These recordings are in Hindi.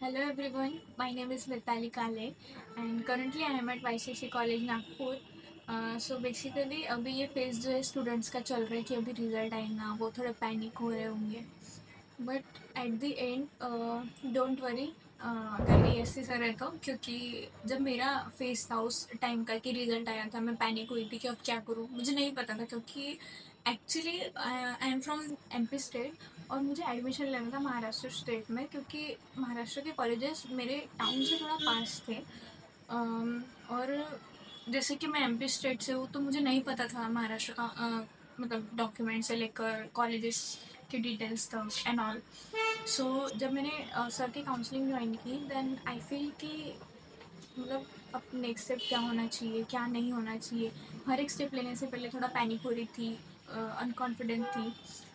Hello everyone, my name is Mitali Kale and currently I am at YCC College Nagpur. So basically अभी ये फेज़ जो है स्टूडेंट्स का चल रहा है कि अभी रिजल्ट आएगा, वो थोड़े पैनिक हो रहे होंगे। But at the end don't worry, अगर ASC से रहता हूँ, क्योंकि जब मेरा फेस था उस टाइम का कि रिजल्ट आया था, मैं पैनिक हुई थी कि अब क्या करूँ, मुझे नहीं पता था क्योंकि actually I am from MP state और मुझे एडमिशन लेना था महाराष्ट्र स्टेट में, क्योंकि महाराष्ट्र के कॉलेजेस मेरे टाउन से थोड़ा पास थे। और जैसे कि मैं MP स्टेट से हूँ तो मुझे नहीं पता था महाराष्ट्र का मतलब डॉक्यूमेंट से लेकर कॉलेजेस की डिटेल्स तक एंड ऑल। सो जब मैंने सर की काउंसलिंग ज्वाइन की देन आई फील कि मतलब अब नेक्स्ट स्टेप क्या होना चाहिए, क्या नहीं होना चाहिए। हर एक स्टेप लेने से पहले थोड़ा पैनिक हो रही थी, अनकॉन्फिडेंट थी।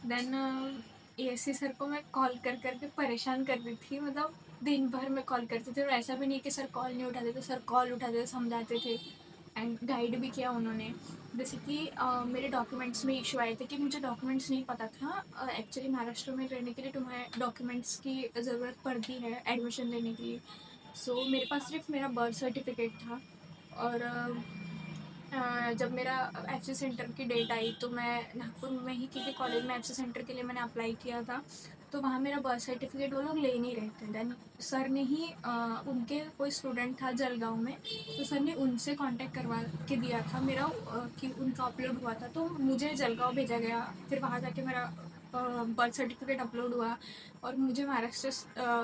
देन ASC सर को मैं कॉल कर करके परेशान कर रही थी, मतलब दिन भर में कॉल करते थे और ऐसा भी नहीं कि सर कॉल नहीं उठाते थे, सर कॉल उठाते थे, समझाते थे एंड गाइड भी किया उन्होंने। जैसे कि मेरे डॉक्यूमेंट्स में इशू आए थे कि मुझे डॉक्यूमेंट्स नहीं पता था। एक्चुअली महाराष्ट्र में रहने के लिए तुम्हें डॉक्यूमेंट्स की ज़रूरत पड़ती है एडमिशन लेने के लिए। मेरे पास सिर्फ मेरा बर्थ सर्टिफिकेट था। और जब मेरा FC सेंटर की डेट आई तो मैं नागपुर में ही किसी कॉलेज में FC सेंटर के लिए मैंने अप्लाई किया था। तो वहाँ मेरा बर्थ सर्टिफिकेट वो लोग ले नहीं रहे थे। देन सर ने ही उनके कोई स्टूडेंट था जलगांव में, तो सर ने उनसे कांटेक्ट करवा के दिया था मेरा, कि उनका अपलोड हुआ था तो मुझे जलगांव भेजा गया। फिर वहाँ जाके मेरा बर्थ सर्टिफिकेट अपलोड हुआ और मुझे महाराष्ट्र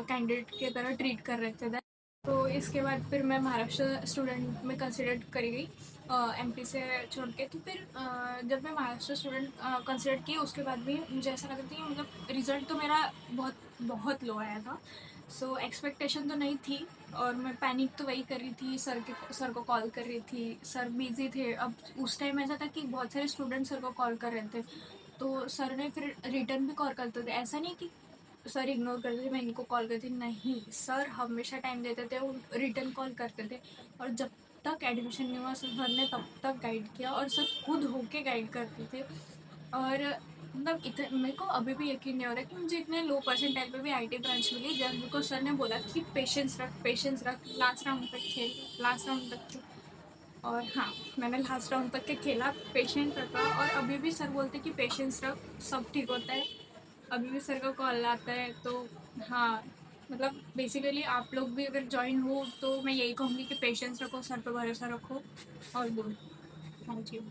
कैंडिडेट की तरह ट्रीट कर रहे थे। तो इसके बाद फिर मैं महाराष्ट्र स्टूडेंट में कंसिडर करी गई, MP से छोड़ के। तो फिर जब मैं महाराष्ट्र स्टूडेंट कंसिडर की उसके बाद भी मुझे ऐसा लगा था कि मतलब रिजल्ट तो मेरा बहुत बहुत लो आया था। एक्सपेक्टेशन तो नहीं थी और मैं पैनिक तो वही कर रही थी, सर को कॉल कर रही थी, सर बिजी थे। अब उस टाइम ऐसा था कि बहुत सारे स्टूडेंट सर को कॉल कर रहे थे, तो सर ने फिर रिटर्न भी कॉल करते थे। ऐसा नहीं कि सर इग्नोर करते थे, मैं इनको कॉल करती, नहीं, सर हमेशा टाइम देते थे, वो रिटर्न कॉल करते थे। और जब तक एडमिशन नहीं हुआ सर ने तब तक गाइड किया और सर खुद होके गाइड करते थे। और मतलब इतने मेरे को अभी भी यकीन नहीं हो रहा कि मुझे इतने लो परसेंटाइल पे भी IT ब्रांच मिली, जब मेरे को सर ने बोला कि पेशेंस रख, लास्ट राउंड तक खेल, लास्ट राउंड तक खेल। और हाँ, मैंने लास्ट राउंड तक के खेला, पेशेंट रखा और अभी भी सर बोलते कि पेशेंस रख, सब ठीक होता है। अभी भी सर का कॉल आता है। तो हाँ, मतलब बेसिकली आप लोग भी अगर ज्वाइन हो तो मैं यही कहूँगी कि पेशेंस रखो, सर पे भरोसा रखो और गुड। Thank you.